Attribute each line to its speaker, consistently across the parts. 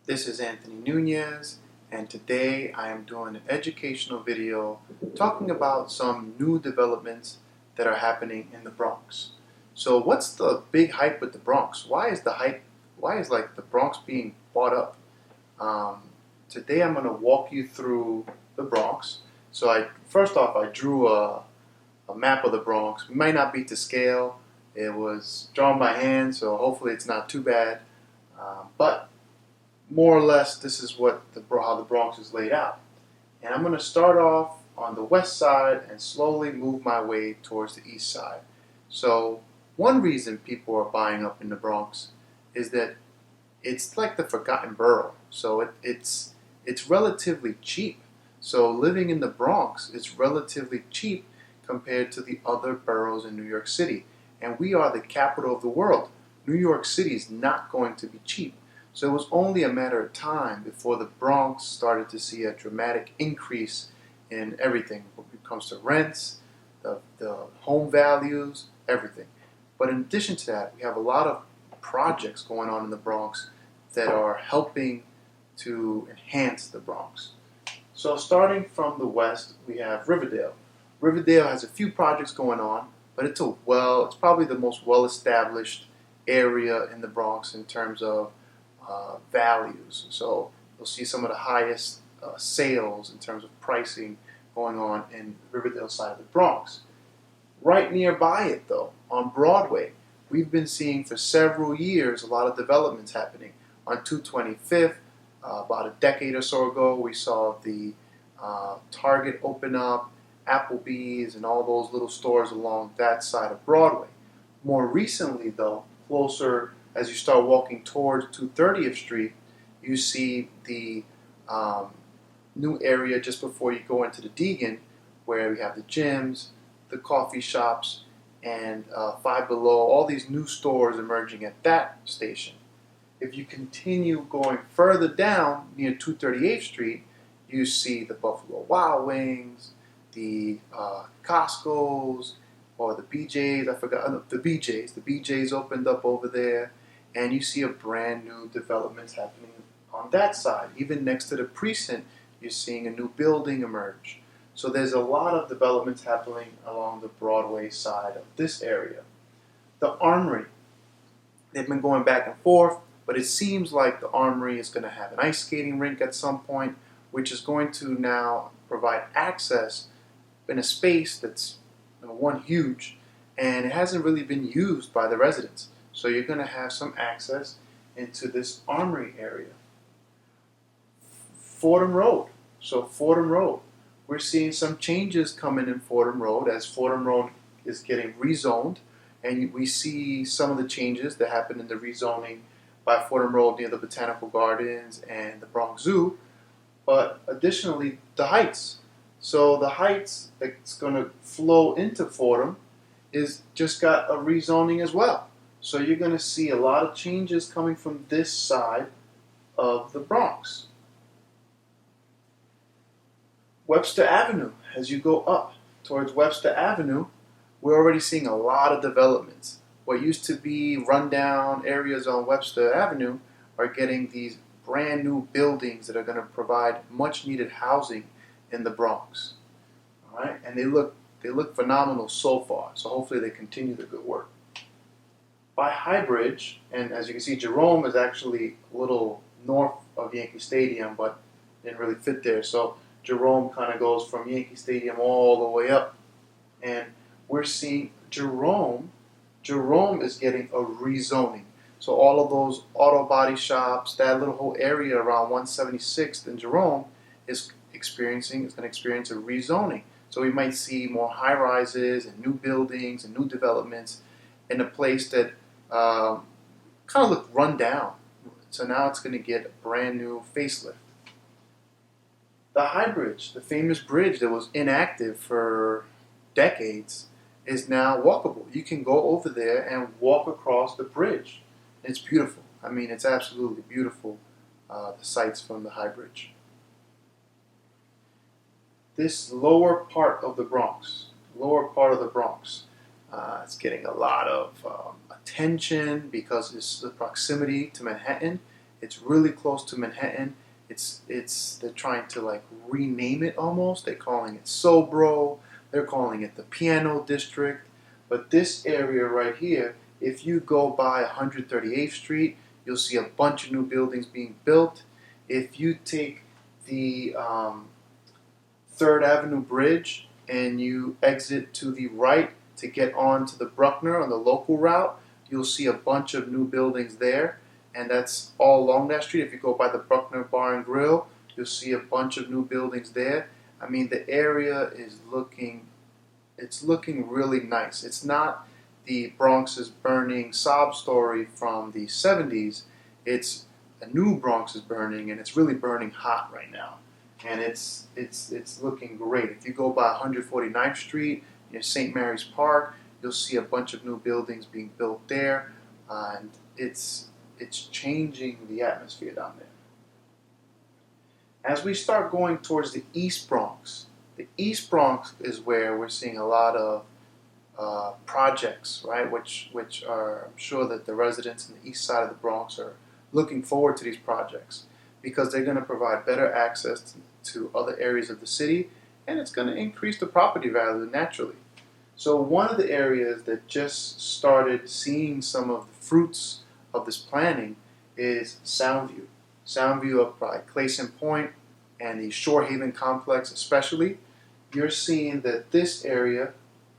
Speaker 1: This is Anthony Nunez, and today I am doing an educational video talking about some new developments that are happening in the Bronx. So what's the big hype with the Bronx? Why is like the Bronx being bought up? Today I'm going to walk you through the Bronx. So first off I drew a map of the Bronx. It might not be to scale. It was drawn by hand, so hopefully it's not too bad. But more or less, this is how the Bronx is laid out. And I'm going to start off on the west side and slowly move my way towards the east side. So one reason people are buying up in the Bronx is that it's like the forgotten borough. So it's relatively cheap. So living in the Bronx is relatively cheap compared to the other boroughs in New York City. And we are the capital of the world. New York City is not going to be cheap. So it was only a matter of time before the Bronx started to see a dramatic increase in everything when it comes to rents, the home values, everything. But in addition to that, we have a lot of projects going on in the Bronx that are helping to enhance the Bronx. So starting from the west, we have Riverdale. Riverdale has a few projects going on, but it's probably the most well-established area in the Bronx in terms of values. So you'll see some of the highest sales in terms of pricing going on in Riverdale side of the Bronx. Right nearby it though, on Broadway, we've been seeing for several years a lot of developments happening. On 225th, about a decade or so ago, we saw the Target open up, Applebee's, and all those little stores along that side of Broadway. More recently though, closer as you start walking towards 230th Street, you see the new area just before you go into the Deegan, where we have the gyms, the coffee shops, and Five Below, all these new stores emerging at that station. If you continue going further down near 238th Street, you see the Buffalo Wild Wings, the Costco's, or the BJ's, the BJ's. The BJ's opened up over there, and you see a brand new development happening on that side. Even next to the precinct, you're seeing a new building emerge. So there's a lot of developments happening along the Broadway side of this area. The Armory, they've been going back and forth, but it seems like the Armory is going to have an ice skating rink at some point, which is going to now provide access in a space that's one huge, and it hasn't really been used by the residents. So you're going to have some access into this Armory area. Fordham Road. So Fordham Road. We're seeing some changes coming in Fordham Road as Fordham Road is getting rezoned, and we see some of the changes that happened in the rezoning by Fordham Road near the Botanical Gardens and the Bronx Zoo. But additionally, the Heights. So the Heights that's going to flow into Fordham is just got a rezoning as well. So you're going to see a lot of changes coming from this side of the Bronx. Webster Avenue, as you go up towards Webster Avenue, we're already seeing a lot of developments. What used to be rundown areas on Webster Avenue are getting these brand new buildings that are going to provide much needed housing in the Bronx. All right, and they look phenomenal so far. So hopefully they continue the good work. By High Bridge, and as you can see, Jerome is actually a little north of Yankee Stadium, but didn't really fit there. So Jerome kind of goes from Yankee Stadium all the way up, and we're seeing Jerome is getting a rezoning. So all of those auto body shops, that little whole area around 176th and Jerome is going to experience a rezoning. So we might see more high rises and new buildings and new developments in a place that kind of looked run down. So now it's going to get a brand new facelift. The High Bridge, the famous bridge that was inactive for decades, is now walkable. You can go over there and walk across the bridge. It's beautiful. I mean, it's absolutely beautiful, the sights from the High Bridge. This lower part of the Bronx, it's getting a lot of attention because it's the proximity to Manhattan, It's really close to Manhattan. They're trying to like rename it almost. They're calling it Sobro. They're calling it the Piano District. But this area right here, if you go by 138th Street, you'll see a bunch of new buildings being built. If you take the 3rd Avenue Bridge and you exit to the right to get on to the Bruckner on the local route, you'll see a bunch of new buildings there, and that's all along that street. If you go by the Bruckner Bar and Grill, you'll see a bunch of new buildings there. I mean, the area is looking really nice. It's not the Bronx is burning sob story from the 70s. It's a new Bronx is burning, and it's really burning hot right now. And it's looking great. If you go by 149th Street near St. Mary's Park, you'll see a bunch of new buildings being built there, and it's changing the atmosphere down there. As we start going towards the East Bronx is where we're seeing a lot of projects, right? Which are, I'm sure that the residents in the east side of the Bronx are looking forward to these projects because they're going to provide better access to other areas of the city, and it's going to increase the property value naturally. So one of the areas that just started seeing some of the fruits of this planning is Soundview. Soundview up by Clayson Point and the Shore Haven complex especially. You're seeing that this area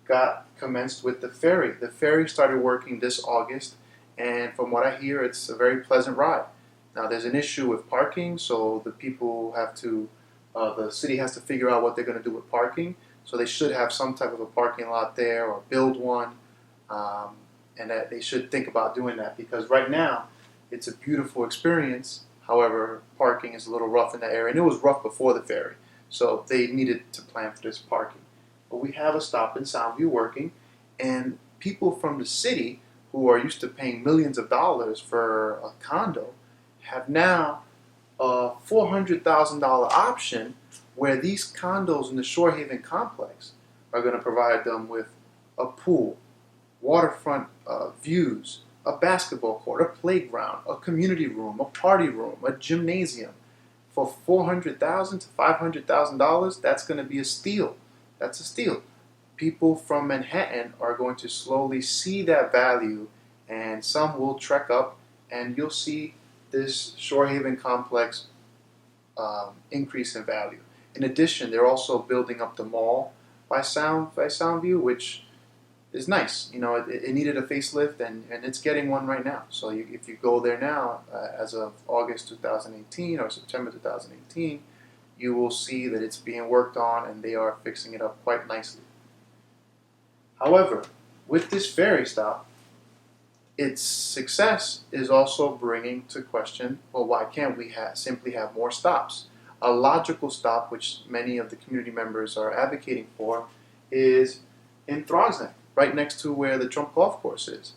Speaker 1: got commenced with the ferry. The ferry started working this August, and from what I hear, it's a very pleasant ride. Now there's an issue with parking, so the people have to, the city has to figure out what they're going to do with parking. So they should have some type of a parking lot there or build one, and that they should think about doing that because right now it's a beautiful experience. However, parking is a little rough in that area, and it was rough before the ferry, so they needed to plan for this parking. But we have a stop in Soundview working, and people from the city who are used to paying millions of dollars for a condo have now a $400,000 option where these condos in the Shore Haven complex are going to provide them with a pool, waterfront views, a basketball court, a playground, a community room, a party room, a gymnasium. For $400,000 to $500,000, that's going to be a steal. That's a steal. People from Manhattan are going to slowly see that value, and some will trek up, and you'll see this Shore Haven complex increase in value. In addition, they're also building up the mall by Soundview, which is nice. You know, it needed a facelift, and it's getting one right now. So if you go there now, as of August 2018 or September 2018, you will see that it's being worked on, and they are fixing it up quite nicely. However, with this ferry stop, its success is also bringing to question, well, why can't we simply have more stops? A logical stop, which many of the community members are advocating for, is in Throgs Neck, right next to where the Trump Golf Course is.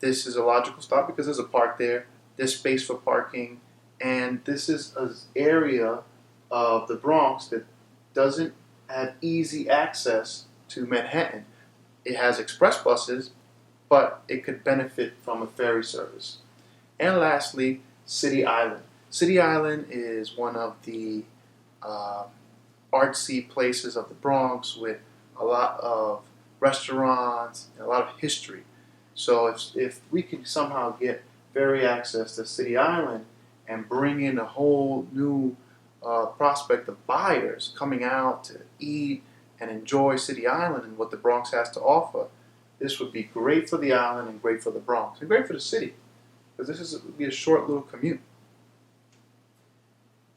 Speaker 1: This is a logical stop because there's a park there, there's space for parking, and this is an area of the Bronx that doesn't have easy access to Manhattan. It has express buses, but it could benefit from a ferry service. And lastly, City Island. City Island is one of the artsy places of the Bronx with a lot of restaurants and a lot of history. So if we can somehow get ferry access to City Island and bring in a whole new prospect of buyers coming out to eat and enjoy City Island and what the Bronx has to offer, this would be great for the island and great for the Bronx and great for the city, because would be a short little commute.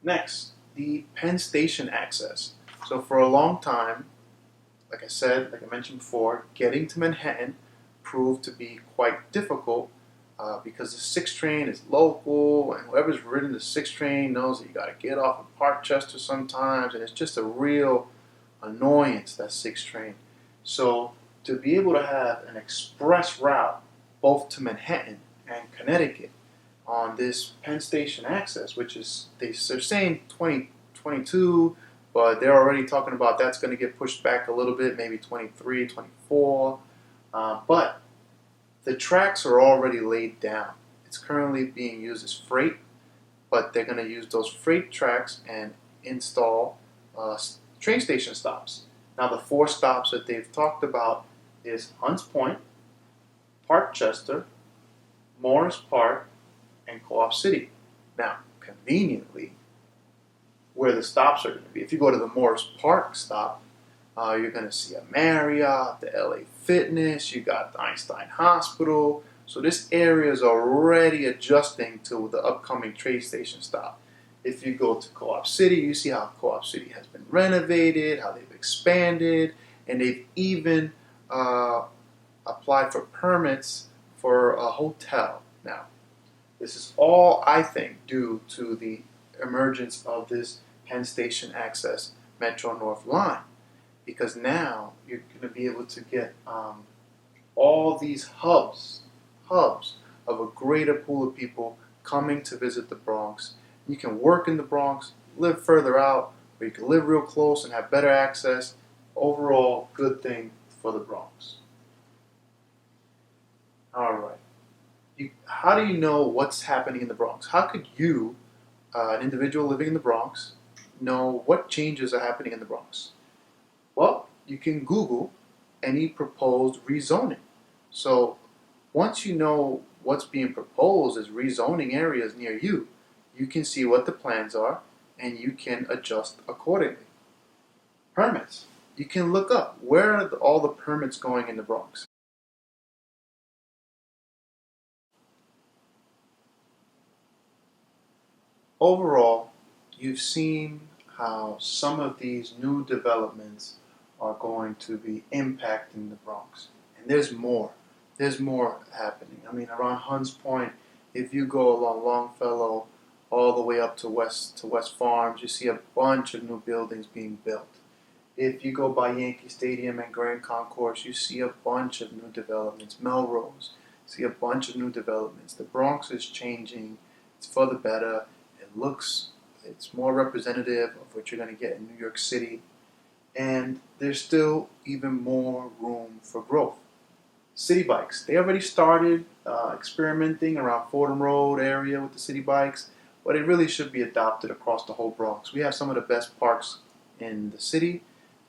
Speaker 1: Next, the Penn Station access. So for a long time, like I mentioned before, getting to Manhattan proved to be quite difficult because the 6 train is local, and whoever's ridden the 6 train knows that you got to get off at Parkchester sometimes, and it's just a real annoyance, that 6 train. So to be able to have an express route both to Manhattan and Connecticut on this Penn Station access, which is, they're saying 2022, but they're already talking about that's going to get pushed back a little bit, maybe 23, 24. But the tracks are already laid down. It's currently being used as freight. but they're going to use those freight tracks and install train station stops. Now, the 4 stops that they've talked about is Hunts Point, Parkchester, Morris Park, and Co-op City. Now, conveniently, where the stops are going to be, if you go to the Morris Park stop, you're going to see a Marriott, the LA Fitness, you got the Einstein Hospital. So this area is already adjusting to the upcoming train station stop. If you go to Co-op City, you see how Co-op City has been renovated, how they've expanded, and they've even applied for permits for a hotel. Now, this is all, I think, due to the emergence of this Penn Station Access Metro North line, because now you're going to be able to get all these hubs of a greater pool of people coming to visit the Bronx. You can work in the Bronx, live further out, or you can live real close and have better access. Overall, good thing for the Bronx. All right. How do you know what's happening in the Bronx? How could you, an individual living in the Bronx, know what changes are happening in the Bronx? Well, you can Google any proposed rezoning. So once you know what's being proposed as rezoning areas near you, you can see what the plans are and you can adjust accordingly. Permits. You can look up where are all the permits going in the Bronx. Overall, you've seen how some of these new developments are going to be impacting the Bronx. And there's more. There's more happening. I mean, around Hunts Point, if you go along Longfellow all the way up to West Farms, you see a bunch of new buildings being built. If you go by Yankee Stadium and Grand Concourse, you see a bunch of new developments. Melrose, see a bunch of new developments. The Bronx is changing. It's for the better. It's more representative of what you're going to get in New York City. And there's still even more room for growth. City bikes. They already started experimenting around Fordham Road area with the city bikes, but it really should be adopted across the whole Bronx. We have some of the best parks in the city,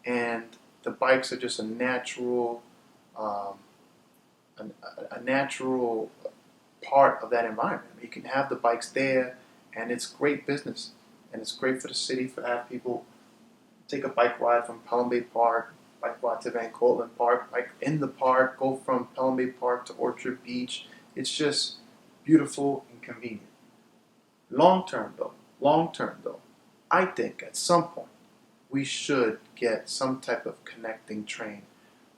Speaker 1: and the bikes are just a natural part of that environment. You can have the bikes there, and it's great business, and it's great for the city to have people take a bike ride from Pelham Bay Park, bike ride to Van Cortlandt Park, bike in the park, go from Pelham Bay Park to Orchard Beach. It's just beautiful and convenient. Long term though, I think at some point we should get some type of connecting train.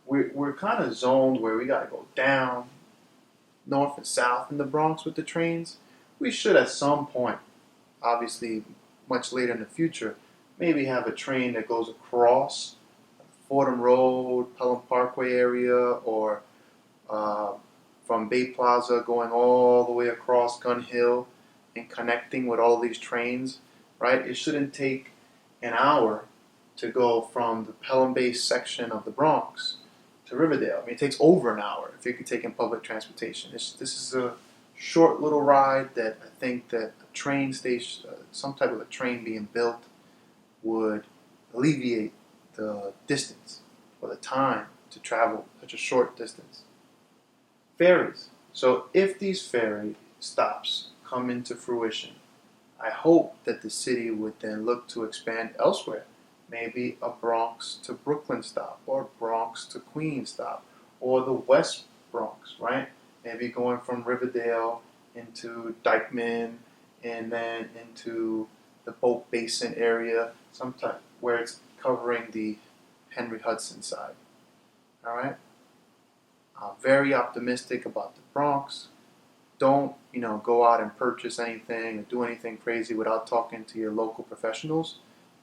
Speaker 1: We're kind of zoned where we got to go down, north and south in the Bronx with the trains. We should at some point, obviously much later in the future, maybe have a train that goes across Fordham Road, Pelham Parkway area, or from Bay Plaza going all the way across Gun Hill and connecting with all these trains, right? It shouldn't take an hour to go from the Pelham Bay section of the Bronx to Riverdale. I mean, it takes over an hour if you can take in public transportation. This is a short little ride that I think that a train station, some type of a train being built would alleviate the distance or the time to travel such a short distance. Ferries. So if these ferry stops come into fruition, I hope that the city would then look to expand elsewhere. Maybe a Bronx to Brooklyn stop, or Bronx to Queens stop, or the West Bronx, right? Maybe going from Riverdale into Dyckman and then into the Boat Basin area, sometime where it's covering the Henry Hudson side. All right? I'm very optimistic about the Bronx. Don't, go out and purchase anything or do anything crazy without talking to your local professionals.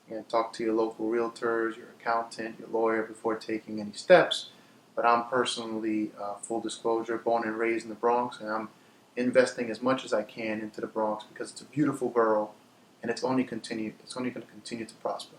Speaker 1: And talk to your local realtors, your accountant, your lawyer before taking any steps. But I'm personally, full disclosure, born and raised in the Bronx, and I'm investing as much as I can into the Bronx because it's a beautiful borough, and it's only going to continue to prosper.